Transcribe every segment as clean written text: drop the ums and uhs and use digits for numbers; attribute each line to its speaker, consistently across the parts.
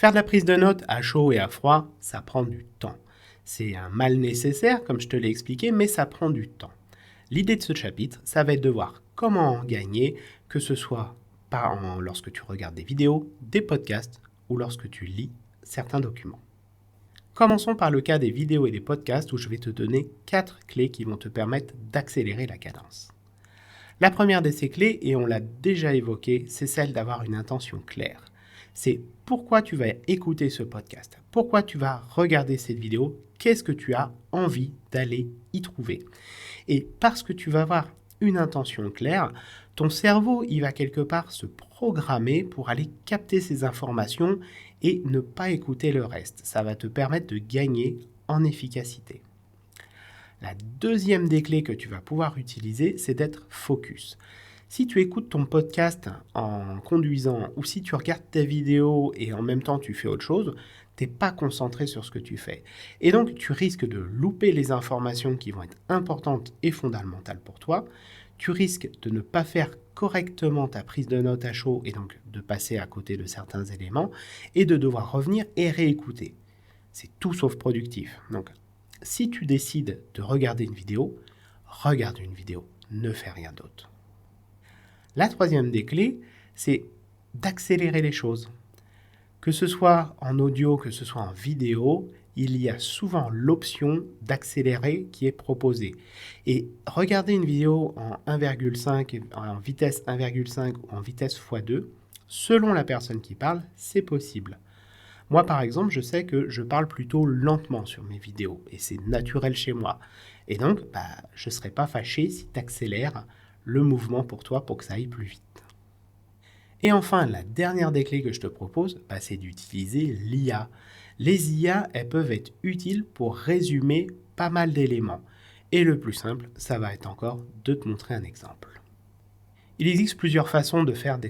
Speaker 1: Faire de la prise de notes à chaud et à froid, ça prend du temps. C'est un mal nécessaire, comme je te l'ai expliqué, mais ça prend du temps. L'idée de ce chapitre, ça va être de voir comment en gagner, que ce soit lorsque tu regardes des vidéos, des podcasts ou lorsque tu lis certains documents. Commençons par le cas des vidéos et des podcasts où je vais te donner 4 clés qui vont te permettre d'accélérer la cadence. La première de ces clés, et on l'a déjà évoqué, c'est celle d'avoir une intention claire. C'est pourquoi tu vas écouter ce podcast, pourquoi tu vas regarder cette vidéo, qu'est-ce que tu as envie d'aller y trouver. Et parce que tu vas avoir une intention claire, ton cerveau, il va quelque part se programmer pour aller capter ces informations et ne pas écouter le reste. Ça va te permettre de gagner en efficacité. La deuxième des clés que tu vas pouvoir utiliser, c'est d'être focus. Si tu écoutes ton podcast en conduisant ou si tu regardes ta vidéo et en même temps tu fais autre chose, tu n'es pas concentré sur ce que tu fais. Et donc tu risques de louper les informations qui vont être importantes et fondamentales pour toi. Tu risques de ne pas faire correctement ta prise de notes à chaud et donc de passer à côté de certains éléments et de devoir revenir et réécouter. C'est tout sauf productif. Donc si tu décides de regarder une vidéo, regarde une vidéo, ne fais rien d'autre. La troisième des clés, c'est d'accélérer les choses. Que ce soit en audio, que ce soit en vidéo, il y a souvent l'option d'accélérer qui est proposée. Et regarder une vidéo en 1,5, en vitesse 1,5 ou en vitesse x2, selon la personne qui parle, c'est possible. Moi, par exemple, je sais que je parle plutôt lentement sur mes vidéos et c'est naturel chez moi. Et donc, je ne serais pas fâché si tu accélères le mouvement pour toi pour que ça aille plus vite. Et enfin, la dernière des clés que je te propose, c'est d'utiliser l'IA. Les IA, elles peuvent être utiles pour résumer pas mal d'éléments. Et le plus simple, ça va être encore de te montrer un exemple. Il existe plusieurs façons de faire des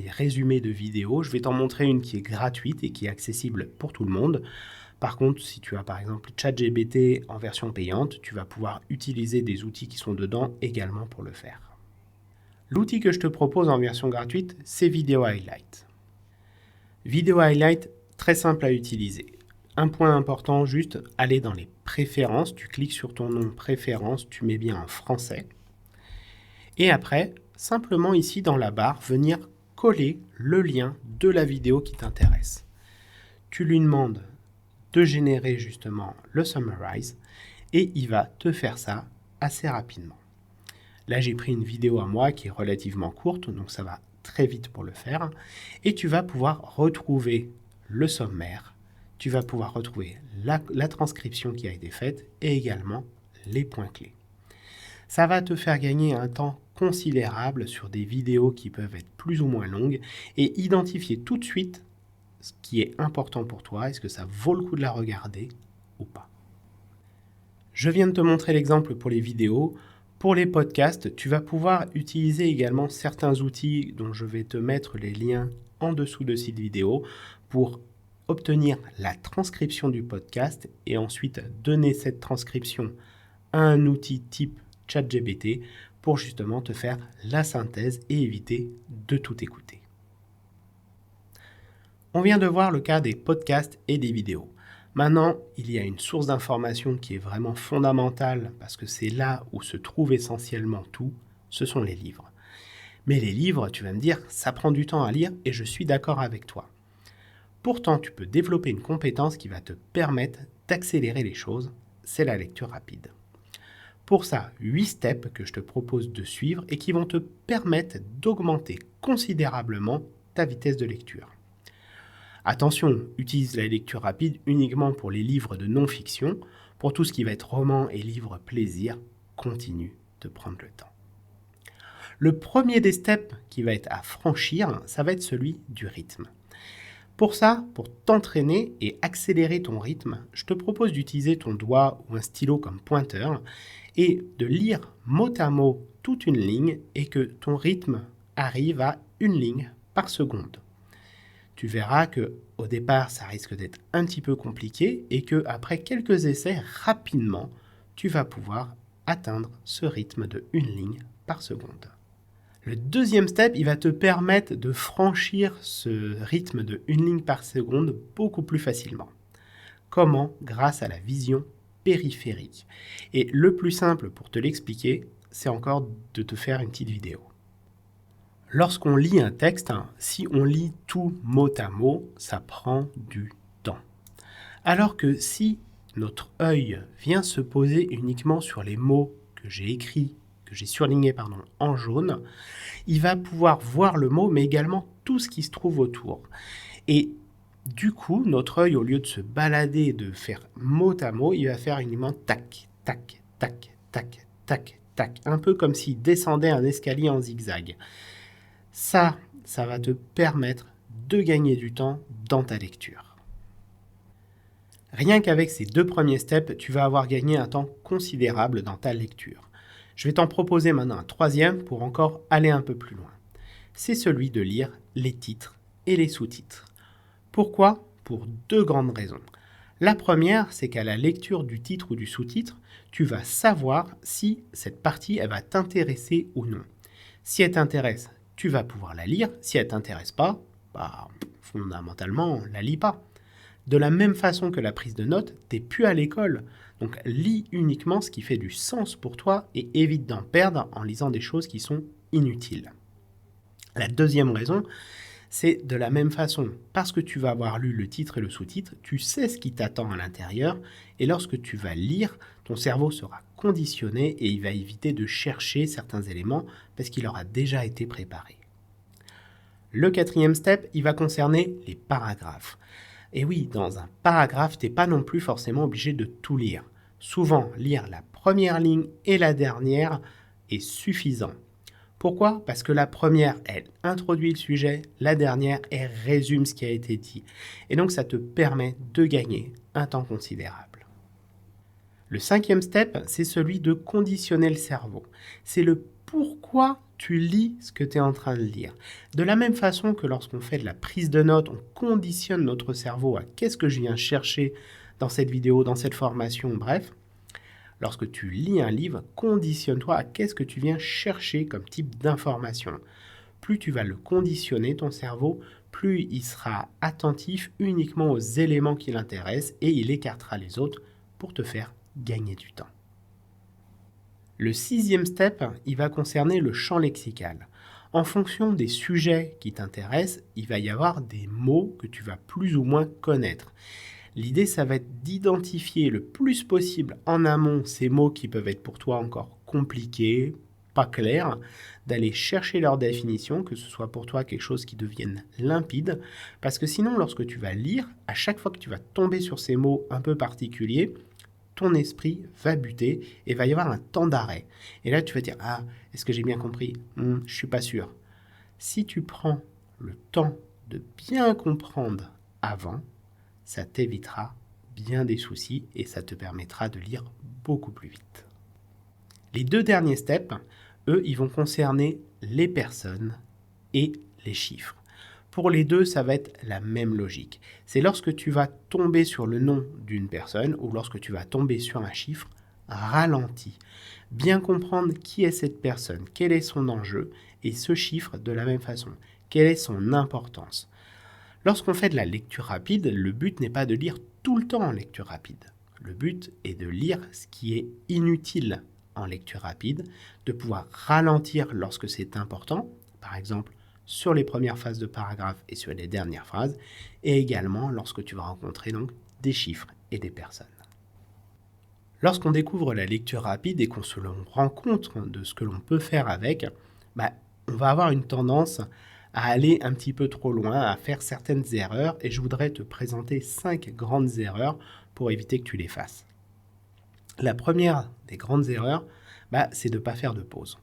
Speaker 1: résumés de vidéos. Je vais t'en montrer une qui est gratuite et qui est accessible pour tout le monde. Par contre, si tu as par exemple ChatGPT en version payante, tu vas pouvoir utiliser des outils qui sont dedans également pour le faire. L'outil que je te propose en version gratuite, c'est Video Highlight. Video Highlight, très simple à utiliser. Un point important, juste aller dans les préférences, tu cliques sur ton nom préférences, tu mets bien en français. Et après, simplement ici dans la barre, venir coller le lien de la vidéo qui t'intéresse. Tu lui demandes de générer justement le summarize et il va te faire ça assez rapidement. Là, j'ai pris une vidéo à moi qui est relativement courte, donc ça va très vite pour le faire. Et tu vas pouvoir retrouver le sommaire, tu vas pouvoir retrouver la transcription qui a été faite et également les points clés. Ça va te faire gagner un temps considérable sur des vidéos qui peuvent être plus ou moins longues et identifier tout de suite ce qui est important pour toi. Est-ce que ça vaut le coup de la regarder ou pas? Je viens de te montrer l'exemple pour les vidéos. Pour les podcasts, tu vas pouvoir utiliser également certains outils dont je vais te mettre les liens en dessous de cette vidéo pour obtenir la transcription du podcast et ensuite donner cette transcription à un outil type ChatGPT pour justement te faire la synthèse et éviter de tout écouter. On vient de voir le cas des podcasts et des vidéos. Maintenant, il y a une source d'information qui est vraiment fondamentale parce que c'est là où se trouve essentiellement tout, ce sont les livres. Mais les livres, tu vas me dire, ça prend du temps à lire et je suis d'accord avec toi. Pourtant, tu peux développer une compétence qui va te permettre d'accélérer les choses, c'est la lecture rapide. Pour ça, 8 steps que je te propose de suivre et qui vont te permettre d'augmenter considérablement ta vitesse de lecture. Attention, utilise la lecture rapide uniquement pour les livres de non-fiction. Pour tout ce qui va être roman et livre plaisir, continue de prendre le temps. Le premier des steps qui va être à franchir, ça va être celui du rythme. Pour ça, pour t'entraîner et accélérer ton rythme, je te propose d'utiliser ton doigt ou un stylo comme pointeur et de lire mot à mot toute une ligne et que ton rythme arrive à une ligne par seconde. Tu verras que au départ, ça risque d'être un petit peu compliqué et que après quelques essais, rapidement, tu vas pouvoir atteindre ce rythme de une ligne par seconde. Le deuxième step, il va te permettre de franchir ce rythme de 1 ligne par seconde beaucoup plus facilement. Comment? Grâce à la vision périphérique. Et le plus simple pour te l'expliquer, c'est encore de te faire une petite vidéo. Lorsqu'on lit un texte, si on lit tout mot à mot, ça prend du temps. Alors que si notre œil vient se poser uniquement sur les mots que j'ai écrits, que j'ai surlignés en jaune, il va pouvoir voir le mot, mais également tout ce qui se trouve autour. Et du coup, notre œil, au lieu de se balader, de faire mot à mot, il va faire uniquement tac, tac, tac, tac, tac, tac, un peu comme s'il descendait un escalier en zigzag. Ça va te permettre de gagner du temps dans ta lecture. Rien qu'avec ces 2 premiers steps, tu vas avoir gagné un temps considérable dans ta lecture. Je vais t'en proposer maintenant un 3e pour encore aller un peu plus loin. C'est celui de lire les titres et les sous-titres. Pourquoi? Pour 2 grandes raisons. La première, c'est qu'à la lecture du titre ou du sous-titre, tu vas savoir si cette partie elle va t'intéresser ou non. Si elle t'intéresse, tu vas pouvoir la lire. Si elle ne t'intéresse pas, fondamentalement, la lis pas. De la même façon que la prise de notes, tu n'es plus à l'école. Donc lis uniquement ce qui fait du sens pour toi et évite d'en perdre en lisant des choses qui sont inutiles. La deuxième raison, c'est de la même façon. Parce que tu vas avoir lu le titre et le sous-titre, tu sais ce qui t'attend à l'intérieur et lorsque tu vas lire, ton cerveau sera conditionné et il va éviter de chercher certains éléments parce qu'il aura déjà été préparé. Le 4e step, il va concerner les paragraphes. Et oui, dans un paragraphe, tu n'es pas non plus forcément obligé de tout lire. Souvent, lire la première ligne et la dernière est suffisant. Pourquoi? Parce que la première, elle introduit le sujet, la dernière, elle résume ce qui a été dit. Et donc, ça te permet de gagner un temps considérable. Le 5e step, c'est celui de conditionner le cerveau. C'est le pourquoi tu lis ce que tu es en train de lire. De la même façon que lorsqu'on fait de la prise de notes, on conditionne notre cerveau à qu'est-ce que je viens chercher dans cette vidéo, dans cette formation, bref. Lorsque tu lis un livre, conditionne-toi à qu'est-ce que tu viens chercher comme type d'information. Plus tu vas le conditionner, ton cerveau, plus il sera attentif uniquement aux éléments qui l'intéressent et il écartera les autres pour te faire gagner du temps. Le 6e step, il va concerner le champ lexical. En fonction des sujets qui t'intéressent, il va y avoir des mots que tu vas plus ou moins connaître. L'idée, ça va être d'identifier le plus possible en amont ces mots qui peuvent être pour toi encore compliqués, pas clairs, d'aller chercher leur définition, que ce soit pour toi quelque chose qui devienne limpide, parce que sinon, lorsque tu vas lire, à chaque fois que tu vas tomber sur ces mots un peu particuliers, ton esprit va buter et va y avoir un temps d'arrêt. Et là, tu vas dire, ah, est-ce que j'ai bien compris? Je suis pas sûr. Si tu prends le temps de bien comprendre avant, ça t'évitera bien des soucis et ça te permettra de lire beaucoup plus vite. Les 2 derniers steps, eux, ils vont concerner les personnes et les chiffres. Pour les deux, ça va être la même logique. C'est lorsque tu vas tomber sur le nom d'une personne ou lorsque tu vas tomber sur un chiffre, ralentis. Bien comprendre qui est cette personne, quel est son enjeu et ce chiffre de la même façon. Quelle est son importance? Lorsqu'on fait de la lecture rapide, le but n'est pas de lire tout le temps en lecture rapide. Le but est de lire ce qui est inutile en lecture rapide, de pouvoir ralentir lorsque c'est important, par exemple sur les premières phases de paragraphe et sur les dernières phrases, et également lorsque tu vas rencontrer donc des chiffres et des personnes. Lorsqu'on découvre la lecture rapide et qu'on se rend compte de ce que l'on peut faire avec, on va avoir une tendance à aller un petit peu trop loin, à faire certaines erreurs, et je voudrais te présenter 5 grandes erreurs pour éviter que tu les fasses. La première des grandes erreurs, c'est de ne pas faire de pause.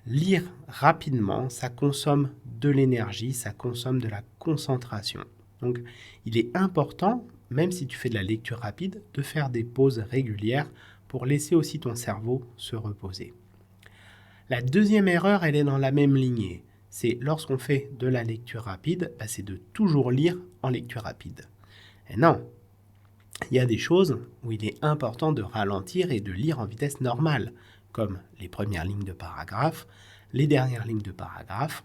Speaker 1: Lire rapidement, ça consomme de l'énergie, ça consomme de la concentration. Donc, il est important, même si tu fais de la lecture rapide, de faire des pauses régulières pour laisser aussi ton cerveau se reposer. La deuxième erreur, elle est dans la même lignée. C'est lorsqu'on fait de la lecture rapide, c'est de toujours lire en lecture rapide. Et non, il y a des choses où il est important de ralentir et de lire en vitesse normale, comme les premières lignes de paragraphe, les dernières lignes de paragraphe,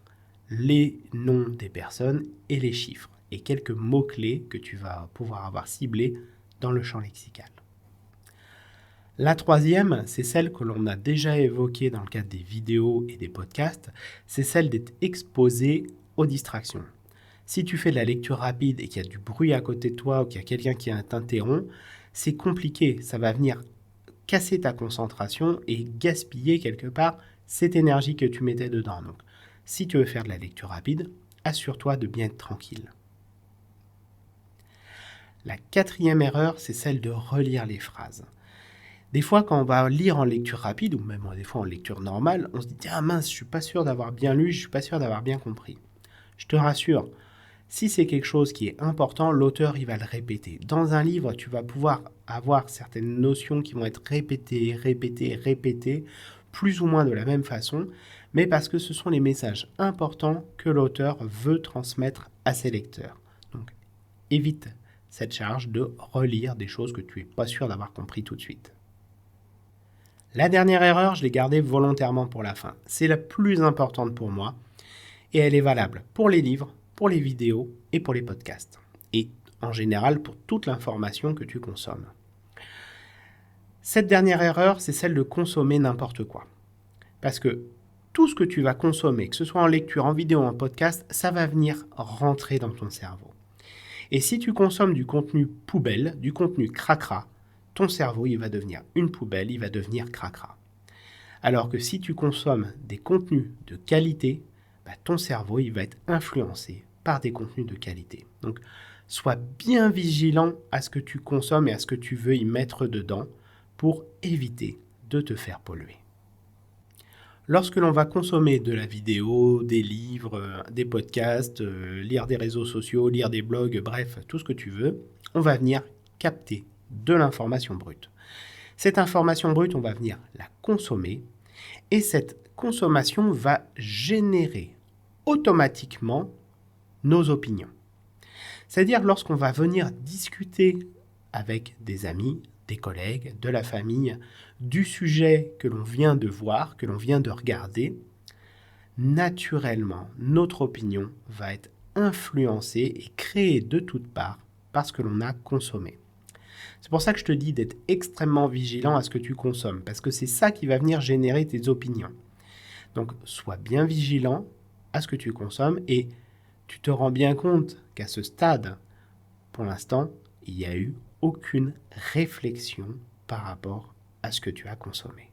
Speaker 1: les noms des personnes et les chiffres, et quelques mots-clés que tu vas pouvoir avoir ciblés dans le champ lexical. La troisième, c'est celle que l'on a déjà évoquée dans le cadre des vidéos et des podcasts, c'est celle d'être exposé aux distractions. Si tu fais de la lecture rapide et qu'il y a du bruit à côté de toi ou qu'il y a quelqu'un qui t'interrompt, c'est compliqué, ça va venir casser ta concentration et gaspiller quelque part cette énergie que tu mettais dedans. Donc, si tu veux faire de la lecture rapide, assure-toi de bien être tranquille. La quatrième erreur, c'est celle de relire les phrases. Des fois, quand on va lire en lecture rapide, ou même des fois en lecture normale, on se dit « Ah mince, je suis pas sûr d'avoir bien lu, je suis pas sûr d'avoir bien compris ». Je te rassure, si c'est quelque chose qui est important, l'auteur il va le répéter. Dans un livre, tu vas pouvoir avoir certaines notions qui vont être répétées, plus ou moins de la même façon, mais parce que ce sont les messages importants que l'auteur veut transmettre à ses lecteurs. Donc, évite cette charge de relire des choses que tu n'es pas sûr d'avoir compris tout de suite. La dernière erreur, je l'ai gardée volontairement pour la fin. C'est la plus importante pour moi et elle est valable pour les livres, pour les vidéos et pour les podcasts. Et en général pour toute l'information que tu consommes. Cette dernière erreur, c'est celle de consommer n'importe quoi. Parce que tout ce que tu vas consommer, que ce soit en lecture, en vidéo, en podcast, ça va venir rentrer dans ton cerveau. Et si tu consommes du contenu poubelle, du contenu cracra, ton cerveau il va devenir une poubelle, il va devenir cracra. Alors que si tu consommes des contenus de qualité, ton cerveau il va être influencé par des contenus de qualité. Donc, sois bien vigilant à ce que tu consommes et à ce que tu veux y mettre dedans pour éviter de te faire polluer. Lorsque l'on va consommer de la vidéo, des livres, des podcasts, lire des réseaux sociaux, lire des blogs, bref, tout ce que tu veux, on va venir capter de l'information brute. Cette information brute, on va venir la consommer et cette consommation va générer automatiquement nos opinions. C'est-à-dire lorsqu'on va venir discuter avec des amis, des collègues, de la famille, du sujet que l'on vient de voir, que l'on vient de regarder, naturellement, notre opinion va être influencée et créée de toutes parts par ce que l'on a consommé. C'est pour ça que je te dis d'être extrêmement vigilant à ce que tu consommes, parce que c'est ça qui va venir générer tes opinions. Donc, sois bien vigilant à ce que tu consommes et tu te rends bien compte qu'à ce stade, pour l'instant, il n'y a eu aucune réflexion par rapport à ce que tu as consommé.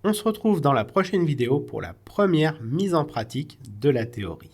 Speaker 1: On se retrouve dans la prochaine vidéo pour la première mise en pratique de la théorie.